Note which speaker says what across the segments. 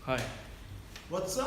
Speaker 1: Hi.
Speaker 2: What's up?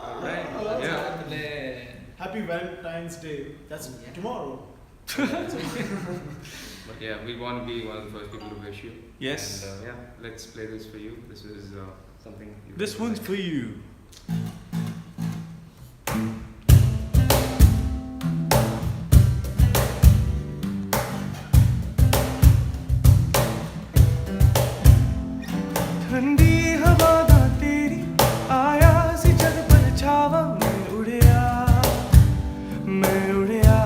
Speaker 3: Alright.
Speaker 2: What's
Speaker 3: Yeah.
Speaker 2: happening? Happy Valentine's Day. That's tomorrow.
Speaker 3: But yeah, we want to be one of the first people to wish you.
Speaker 1: Yes.
Speaker 3: And yeah, let's play this for you. This is something. You
Speaker 1: This
Speaker 3: really
Speaker 1: one's
Speaker 3: like.
Speaker 1: for you. ठंडी हवा दा तेरी आया सी जग पर छावा मैं उड़िया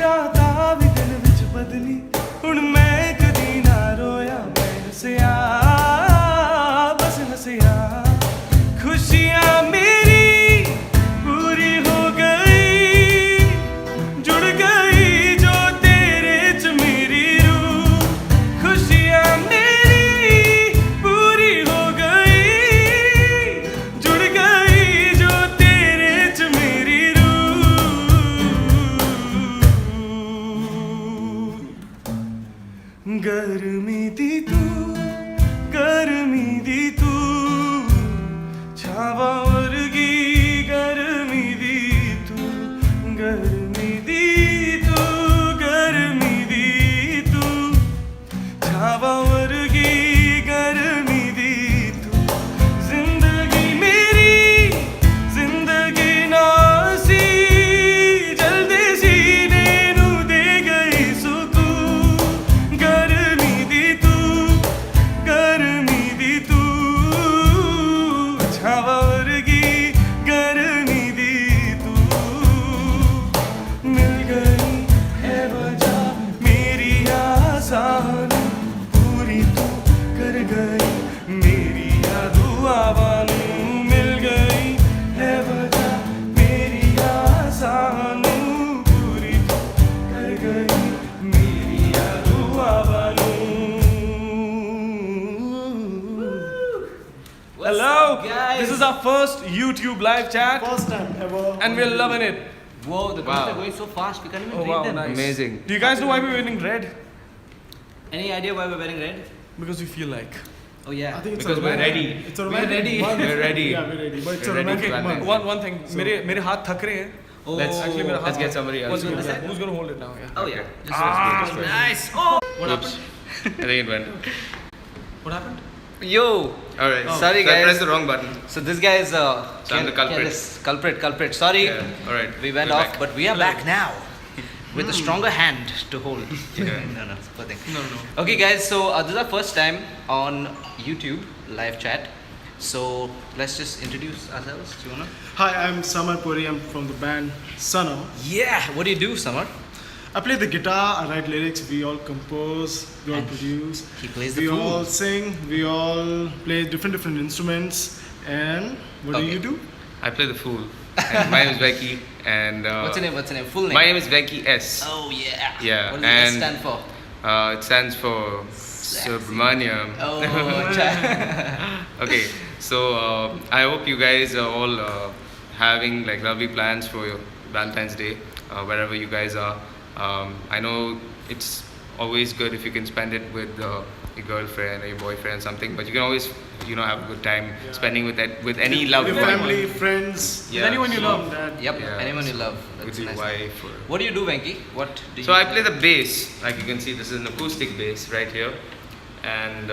Speaker 1: रातां भी दिल विच बदली हुण मैं कदी ना रोया मैं हसिया बस हसिया खुशियां मेरी पूरी हो गई जुड़ गई जो तेरे च मेरी रूह खुशियां मेरी पूरी हो गई जुड़ गई जो तेरे च मेरी रूह गर्मी दी तू छावा वर्गी गर्मी दी तू छावा वर्गी गर्मी दी तू जिंदगी मेरी जिंदगी नासी जल्दी सीने नू दे गई सुकून गर्मी दी तू छावा वर्गी गर्मी दी तू मिल गई है वजह मेरी आसान पूरी तू कर गई मेरी दुआवान मिल गई है वजह मेरी आसान पूरी तू कर गई मेरी दुआवान Hello,
Speaker 4: guys?
Speaker 1: this is our first YouTube live chat
Speaker 2: First time ever.
Speaker 1: and we're loving it.
Speaker 4: Whoa, the
Speaker 3: Wow.
Speaker 4: guns are going so fast, we can't even
Speaker 1: Oh
Speaker 4: read
Speaker 1: wow,
Speaker 4: them.
Speaker 1: nice.
Speaker 3: Amazing.
Speaker 1: Do you guys know why we're wearing red?
Speaker 4: Any idea why we're wearing red?
Speaker 1: Because we feel like.
Speaker 4: Oh yeah.
Speaker 2: I think it's
Speaker 3: Because
Speaker 2: a
Speaker 3: we're
Speaker 2: romantic,
Speaker 3: ready.
Speaker 2: It's a romantic
Speaker 4: ready.
Speaker 2: month.
Speaker 3: We're ready.
Speaker 2: Yeah, we're ready. But it's
Speaker 3: We're
Speaker 2: a
Speaker 3: ready
Speaker 2: romantic
Speaker 3: to
Speaker 2: month.
Speaker 3: Valentine's.
Speaker 1: One thing,
Speaker 2: So-
Speaker 1: मेरे हाथ थक रहे हैं.
Speaker 4: Oh,
Speaker 1: Actually, मेरा
Speaker 3: let's
Speaker 1: हाथ
Speaker 3: get somebody else.
Speaker 1: Who's
Speaker 4: to
Speaker 1: gonna,
Speaker 4: do that.
Speaker 1: who's gonna hold it now? Yeah.
Speaker 4: Oh yeah.
Speaker 3: Okay.
Speaker 4: Just
Speaker 3: Let's do this.
Speaker 4: nice. Oh, what
Speaker 3: Oops.
Speaker 4: happened?
Speaker 3: I think it went.
Speaker 1: What happened?
Speaker 4: Yo.
Speaker 3: Alright.
Speaker 4: Sorry,
Speaker 3: so I
Speaker 4: guys.
Speaker 3: pressed the wrong button.
Speaker 4: So this guy is
Speaker 3: So I'm the culprit.
Speaker 4: careless. Culprit. Sorry.
Speaker 3: Yeah. Alright.
Speaker 4: We went
Speaker 3: We're
Speaker 4: off,
Speaker 3: back.
Speaker 4: but we are back now with a stronger hand to hold.
Speaker 3: Yeah.
Speaker 4: no, poor thing.
Speaker 1: No.
Speaker 4: Okay, guys. So this is our first time on YouTube live chat. So let's just introduce ourselves. Do you wanna?
Speaker 2: Hi, I'm Samar Puri. I'm from the band Sano.
Speaker 4: Yeah. What do you do, Samar?
Speaker 2: I play the guitar, I write lyrics, we all compose, we all
Speaker 4: And
Speaker 2: produce.
Speaker 4: he plays the
Speaker 2: We
Speaker 4: flute.
Speaker 2: all sing, we all play different instruments. And what do
Speaker 4: Okay.
Speaker 2: you do?
Speaker 3: I play the fool. And my name is Becky. And
Speaker 4: What's your name? What's your name? Full name?
Speaker 3: my name is Becky S.
Speaker 4: Oh yeah.
Speaker 3: Yeah,
Speaker 4: What does S
Speaker 3: and-
Speaker 4: stand for?
Speaker 3: It stands for Subramaniam.
Speaker 4: Oh.
Speaker 3: Okay, so I hope you guys are all having like lovely plans for your Valentine's Day, wherever you guys are. I know it's always good if you can spend it with your girlfriend or your boyfriend or something, but you can always, have a good time spending with any loved
Speaker 2: Your
Speaker 3: one.
Speaker 2: family, friends.
Speaker 3: Yeah,
Speaker 1: anyone you
Speaker 3: so-
Speaker 1: love.
Speaker 2: Dad.
Speaker 4: Yep.
Speaker 3: Yeah,
Speaker 4: Anyone you
Speaker 3: so
Speaker 4: love.
Speaker 3: with
Speaker 4: That's
Speaker 3: your
Speaker 4: nice.
Speaker 3: wife. Or,
Speaker 4: What do you do, Venki? What do you?
Speaker 3: so I play the bass, like you can see. This is an acoustic bass right here, and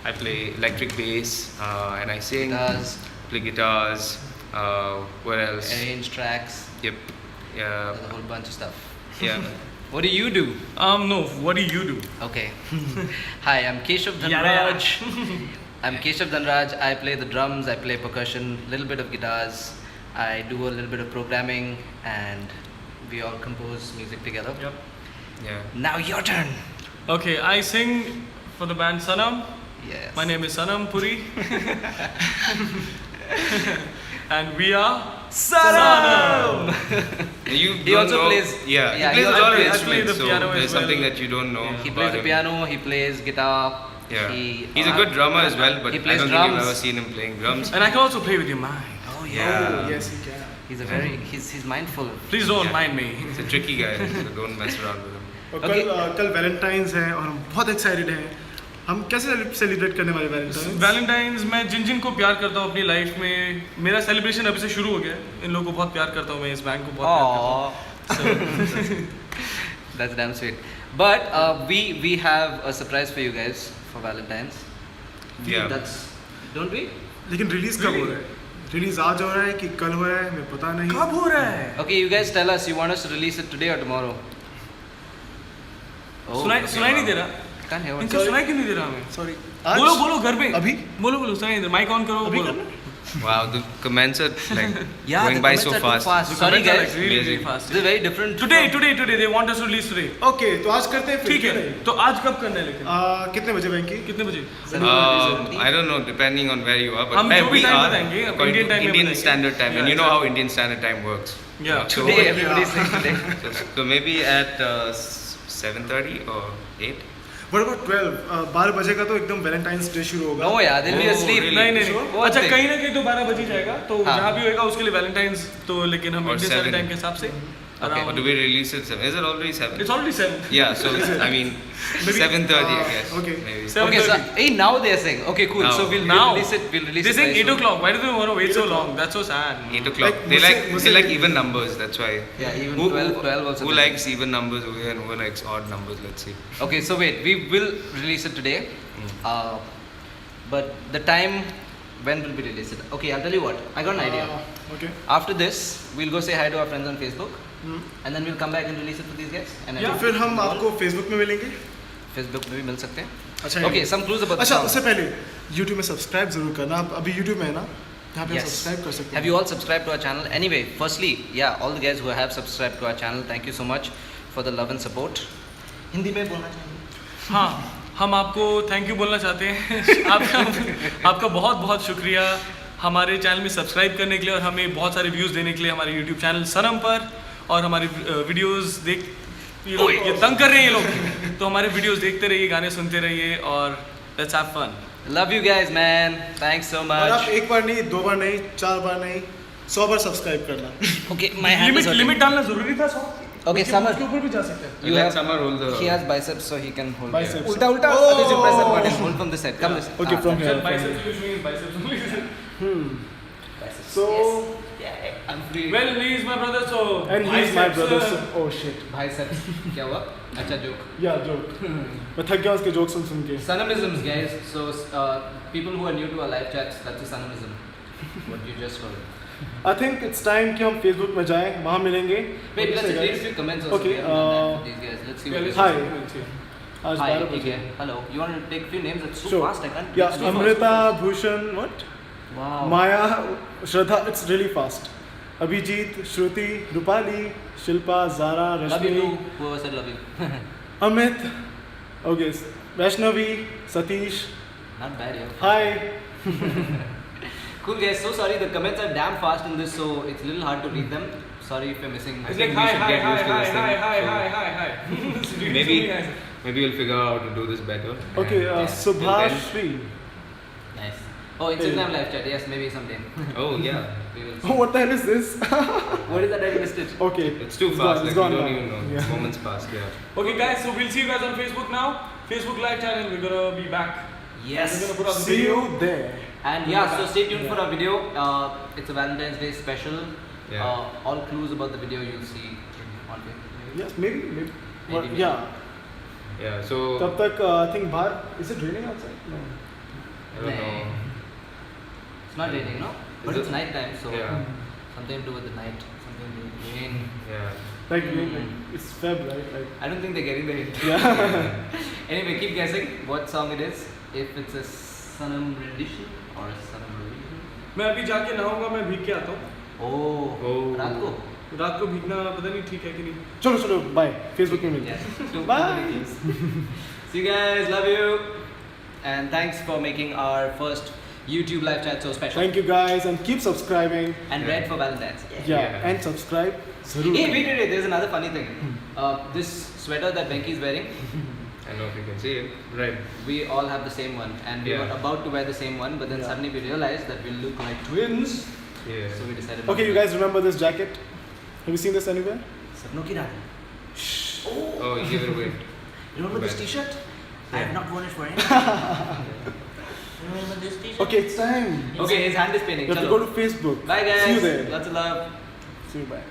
Speaker 3: I play electric bass, and I sing,
Speaker 4: Guitars,
Speaker 3: play guitars. What else?
Speaker 4: arrange tracks,
Speaker 3: Yep. Yeah.
Speaker 4: a whole bunch of stuff.
Speaker 3: Yeah.
Speaker 4: What do you do?
Speaker 1: No. What do you do?
Speaker 4: Okay. Hi, I'm Keshav Dhanraj. I'm Keshav Dhanraj. I play the drums, I play percussion, little bit of guitars. I do a little bit of programming, and we all compose music together.
Speaker 1: Yep.
Speaker 3: Yeah.
Speaker 4: Now your turn.
Speaker 1: Okay, I sing for the band Sanam.
Speaker 4: Yes.
Speaker 1: My name is Sanam Puri. And we are
Speaker 4: Sanam.
Speaker 3: You
Speaker 4: He
Speaker 3: don't
Speaker 4: also
Speaker 3: know,
Speaker 4: plays-
Speaker 3: Yeah,
Speaker 4: yeah,
Speaker 3: he
Speaker 4: he
Speaker 3: plays
Speaker 4: also
Speaker 3: all
Speaker 4: plays-
Speaker 1: I play
Speaker 3: instruments.
Speaker 1: the
Speaker 3: So
Speaker 1: piano as
Speaker 3: there's something
Speaker 1: well.
Speaker 3: that you don't know.
Speaker 4: He
Speaker 3: about
Speaker 4: plays the
Speaker 3: him.
Speaker 4: piano, he plays guitar.
Speaker 3: Yeah.
Speaker 4: He,
Speaker 3: He's a good drummer as well, but
Speaker 4: he
Speaker 3: I
Speaker 4: plays
Speaker 3: don't think you've
Speaker 4: drums.
Speaker 3: ever seen him playing drums.
Speaker 1: And I can also play with your mind.
Speaker 4: Oh
Speaker 3: Yeah.
Speaker 2: Oh, yes, you can.
Speaker 4: He's mindful.
Speaker 1: Please don't
Speaker 3: Yeah.
Speaker 1: mind me.
Speaker 3: He's a tricky guy, so don't mess around with him.
Speaker 2: और
Speaker 4: Okay.
Speaker 2: कल Valentine's है और हम बहुत excited हैं हम कैसे celebrate करने वाले वैलेंटाइन?
Speaker 1: वैलेंटाइंस मैं जिन जिन को प्यार करता हूँ अपनी लाइफ में, मेरा सेलिब्रेशन अभी से शुरू हो गया है। इन लोगों को बहुत प्यार करता हूँ मैं, इस बैंक को बहुत प्यार करता हूँ।
Speaker 4: That's damn sweet. But we have a surprise for you guys for Valentine's.
Speaker 3: Yeah.
Speaker 4: That's don't we?
Speaker 2: लेकिन रिलीज कब हो रहा है? रिलीज आज हो रहा है कि कल हो रहा है, मैं पता नहीं।
Speaker 1: कब हो रहा है?
Speaker 4: Okay, you guys tell us. You want us to release it today or tomorrow? Oh,
Speaker 1: सुनाई नहीं दे रहा।
Speaker 4: can't hear what.
Speaker 1: इनको सुनाई क्यों नहीं दे रहा हमें?
Speaker 2: सॉरी।
Speaker 1: बोलो घर पे।
Speaker 2: अभी?
Speaker 1: बोलो सुनाई नहीं दे। माइक ऑन करो।
Speaker 2: अभी
Speaker 1: बोलो।
Speaker 2: करना?
Speaker 3: Wow, the comments are like
Speaker 4: Yeah,
Speaker 3: going
Speaker 4: the
Speaker 3: by
Speaker 4: comments
Speaker 3: so
Speaker 4: are too
Speaker 3: fast.
Speaker 4: Sorry
Speaker 1: Comments are
Speaker 4: guys.
Speaker 1: like really
Speaker 3: Amazing.
Speaker 1: fast.
Speaker 4: This is very different.
Speaker 1: Today they want us to release today.
Speaker 2: Okay, तो आज करते हैं फिर।
Speaker 1: ठीक है। तो आज कब करना है लेकिन?
Speaker 2: कितने बजे बैंकी?
Speaker 1: कितने बजे?
Speaker 3: I don't know, depending on where you are, but
Speaker 1: हम जो भी
Speaker 3: we
Speaker 1: time
Speaker 3: are
Speaker 1: बताएंगे,
Speaker 3: according
Speaker 1: Indian
Speaker 3: to
Speaker 1: time में
Speaker 3: Indian
Speaker 1: बताएंगे।
Speaker 3: Standard Time, and
Speaker 1: Yeah,
Speaker 3: you know how
Speaker 1: exactly.
Speaker 3: Indian Standard Time works.
Speaker 1: Yeah.
Speaker 3: So,
Speaker 4: Today everybody is saying today.
Speaker 3: so maybe at 7:30 or 8.
Speaker 2: What about 12? 12 बजे का तो एकदम Valentine's day शुरू होगा।
Speaker 4: No, yeah, they'll be
Speaker 3: Oh,
Speaker 4: asleep.
Speaker 3: really?
Speaker 1: नहीं
Speaker 4: What
Speaker 1: अच्छा
Speaker 4: thing?
Speaker 1: कहीं ना कहीं तो 12 बज ही जाएगा, तो
Speaker 4: हाँ।
Speaker 1: जहाँ भी होएगा उसके लिए वैलेंटाइंस तो, लेकिन हम
Speaker 3: Or
Speaker 1: इंडियन स्टैंडर्ड
Speaker 3: 7.
Speaker 1: टाइम के हिसाब से
Speaker 3: Or
Speaker 1: around
Speaker 3: do we release it 7? Is it already 7?
Speaker 1: it's already 7.
Speaker 3: Yeah, so I mean 7:30, I guess.
Speaker 2: okay.
Speaker 3: Maybe.
Speaker 1: 7:30.
Speaker 4: Okay, so hey, now they're saying. Okay, cool.
Speaker 3: Now.
Speaker 4: So we'll
Speaker 1: Now.
Speaker 4: release it. We'll release
Speaker 1: They
Speaker 4: it.
Speaker 1: saying
Speaker 4: very
Speaker 1: 8
Speaker 4: soon.
Speaker 1: o'clock. Why do they want to wait so long? That's so sad.
Speaker 3: 8 o'clock.
Speaker 2: Like,
Speaker 3: They
Speaker 2: मुझसे-
Speaker 3: like even numbers. That's why.
Speaker 4: Yeah, even
Speaker 3: Who
Speaker 4: 12 also.
Speaker 3: Who
Speaker 4: does it.
Speaker 3: likes even numbers over here and who likes odd numbers? Let's see.
Speaker 4: Okay, so wait, we will release it today. But the time when will we release it? Okay, I'll tell you what. I got an idea.
Speaker 2: Okay.
Speaker 4: After this, we'll go say hi to our friends on Facebook, and then we'll come back and release it for these guys. And
Speaker 2: तो फिर हम आपको Facebook में मिलेंगे।
Speaker 4: Facebook में भी मिल सकते हैं.
Speaker 2: अच्छा।
Speaker 4: Okay, some clues about the
Speaker 2: अच्छा,
Speaker 4: song.
Speaker 2: उससे पहले YouTube में सब्सक्राइब जरूर करना। आप अभी YouTube में है ना? यहाँ पे
Speaker 4: Yes.
Speaker 2: सब्सक्राइब कर सकते हैं।
Speaker 4: Have you all subscribed to our channel? Anyway, firstly, yeah, all the guys who have subscribed to our channel, thank you so much for the love and support. Hindi में बोलना चाहिए.
Speaker 1: हाँ, हम आपको थैंक यू बोलना चाहते हैं। आपका बहुत बहुत शुक्रिया हमारे चैनल में सब्सक्राइब करने के लिए और हमें बहुत सारे व्यूज़ देने के लिए हमारे यूट्यूब चैनल सनम पर, और हमारे वीडियोस देख ये लोग ये तंग कर रहे हैं ये लोग, तो हमारे वीडियोस देखते रहिए, गाने सुनते रहिए और let's have fun.
Speaker 4: Love you guys, man. Thanks so
Speaker 2: और आप
Speaker 4: much.
Speaker 2: एक बार नहीं, 2 बार नहीं, 4 बार नहीं, 100 बार सब्सक्राइब करना।
Speaker 4: Okay, my hand is hurting.
Speaker 1: Limit डालना जरूरी था सो।
Speaker 4: Okay, Samar.
Speaker 1: उसके ऊपर भी जा सकते हैं।
Speaker 4: You
Speaker 3: Let
Speaker 4: have.
Speaker 3: Samar hold the.
Speaker 4: He has biceps, so he can hold.
Speaker 2: Biceps.
Speaker 4: Ulta, ulta.
Speaker 2: Oh!
Speaker 4: At least you press that button. Hold from this side. Come this side.
Speaker 2: Okay, from here.
Speaker 1: Biceps which means biceps only.
Speaker 4: Biceps.
Speaker 2: So,
Speaker 4: Yeah, I'm free.
Speaker 1: Well, he is my brother, so
Speaker 2: and he's my
Speaker 1: biceps,
Speaker 2: brother. So, oh shit.
Speaker 4: biceps. क्या हुआ? अच्छा joke.
Speaker 2: Yeah, joke. मैं थक गया उसके joke सुन के।
Speaker 4: Sanamisms, guys. So people who are new to our live chats, that's a Sanamism. What you just heard.
Speaker 2: I think it's time कि हम Facebook में जाएं, वहाँ मिलेंगे।
Speaker 4: Wait, let's
Speaker 2: Okay,
Speaker 4: read a
Speaker 2: guys.
Speaker 4: few comments also.
Speaker 2: Okay,
Speaker 4: we haven't done that for these guys. Let's see what they
Speaker 2: Hi.
Speaker 4: say.
Speaker 2: आज
Speaker 4: Hi,
Speaker 2: 12
Speaker 4: ठीक
Speaker 2: बजे।
Speaker 4: है. Hello. You want to take a few names? It's so
Speaker 2: Sure.
Speaker 4: fast. I can't.
Speaker 2: Yeah,
Speaker 4: it's too
Speaker 2: Amrita, Bhushan, what?
Speaker 4: fast. Wow.
Speaker 2: Maya, Shraddha, it's really fast. Abhijit, Shruti, Rupali, Shilpa, Zara,
Speaker 4: Love you
Speaker 2: Rashmi,
Speaker 4: too. Whoever said love you.
Speaker 2: Amit, okay, Vaishnavi, Satish,
Speaker 4: Not bad, yeah.
Speaker 2: hi.
Speaker 4: Cool guys. So sorry. The comments are damn fast in this, so it's a little hard to read them. Sorry if you're missing.
Speaker 1: It's
Speaker 3: think
Speaker 1: like
Speaker 3: we
Speaker 1: hi,
Speaker 3: should
Speaker 1: hi,
Speaker 3: get
Speaker 1: hi,
Speaker 3: used to
Speaker 1: hi,
Speaker 3: this
Speaker 1: hi,
Speaker 3: thing,
Speaker 1: hi,
Speaker 3: so-
Speaker 1: hi, hi, hi.
Speaker 3: Maybe we'll figure out how to do this better.
Speaker 2: Okay,
Speaker 3: And,
Speaker 2: Subhashri.
Speaker 4: Nice. Oh, Instagram live chat. Yes, maybe someday.
Speaker 3: Oh yeah,
Speaker 4: We will.
Speaker 2: Oh, what the hell is this?
Speaker 4: What is that? I missed it.
Speaker 2: Okay.
Speaker 3: it's too
Speaker 2: It's
Speaker 3: fast.
Speaker 2: gone,
Speaker 3: Like
Speaker 2: it's gone
Speaker 3: we don't
Speaker 2: now.
Speaker 3: even know.
Speaker 2: Yeah.
Speaker 3: Moments past. Yeah.
Speaker 1: Okay, guys, so we'll see you guys on Facebook now. Facebook live channel. We're gonna be back.
Speaker 4: Yes.
Speaker 1: We're gonna put up the
Speaker 2: See
Speaker 1: video.
Speaker 2: you there.
Speaker 4: And yeah, so stay tuned for our video. It's a Valentine's Day special.
Speaker 3: Yeah.
Speaker 4: All clues about the video you'll see on Facebook.
Speaker 2: Yes, maybe. What-
Speaker 4: Maybe.
Speaker 2: Yeah.
Speaker 3: Yeah. So
Speaker 2: तब तक I think बाहर is it raining outside? No.
Speaker 3: I don't know.
Speaker 4: It's not raining, no? But
Speaker 3: Is
Speaker 4: it's
Speaker 3: it?
Speaker 4: night time, so
Speaker 3: Yeah.
Speaker 4: something to do with the night, something to do with rain.
Speaker 3: Yeah.
Speaker 2: Like, like it's Feb, right? Like
Speaker 4: I don't think they're getting the hint.
Speaker 2: yeah.
Speaker 4: Anyway, keep guessing what song it is. If it's a Sanam rendition or a Sanam rendition.
Speaker 1: मैं अभी जाके नहाऊंगा, मैं भीग के आता हूँ।
Speaker 4: Oh,
Speaker 3: Oh.
Speaker 4: रात को?
Speaker 1: रात को भीगना पता नहीं ठीक है कि नहीं।
Speaker 2: चलो चलो बाय Facebook में मिलते
Speaker 4: Yeah.
Speaker 2: हैं।
Speaker 4: Too
Speaker 2: Bye.
Speaker 4: many things. See you guys, love you. And thanks for making our first YouTube live chat so special.
Speaker 2: Thank you guys and keep subscribing.
Speaker 4: And
Speaker 3: Yeah.
Speaker 4: red for Valentine's.
Speaker 2: Yeah,
Speaker 3: Yeah.
Speaker 2: and subscribe. जरूर
Speaker 4: Hey,
Speaker 2: करें।
Speaker 4: wait, there's another funny thing. This sweater that Venki is wearing,
Speaker 3: I don't know if you can see it. Right.
Speaker 4: we all have the same one. And we
Speaker 3: Yeah.
Speaker 4: were about to wear the same one, but then
Speaker 2: Yeah.
Speaker 4: suddenly we realized that we look like twins.
Speaker 3: Yeah.
Speaker 4: So we decided.
Speaker 2: Okay, you guys remember this jacket? Have you seen this anywhere?
Speaker 4: Sapno ki Rani.
Speaker 3: Oh, you gave it away.
Speaker 4: Remember this
Speaker 3: Well.
Speaker 4: t-shirt?
Speaker 5: I have not worn it for anything. Remember this t-shirt?
Speaker 2: Okay, it's time.
Speaker 6: Okay, his hand is spinning.
Speaker 2: You have to
Speaker 6: Chalo.
Speaker 2: go to Facebook.
Speaker 6: Bye guys.
Speaker 2: See you there.
Speaker 6: Lots of love.
Speaker 2: See you, bye.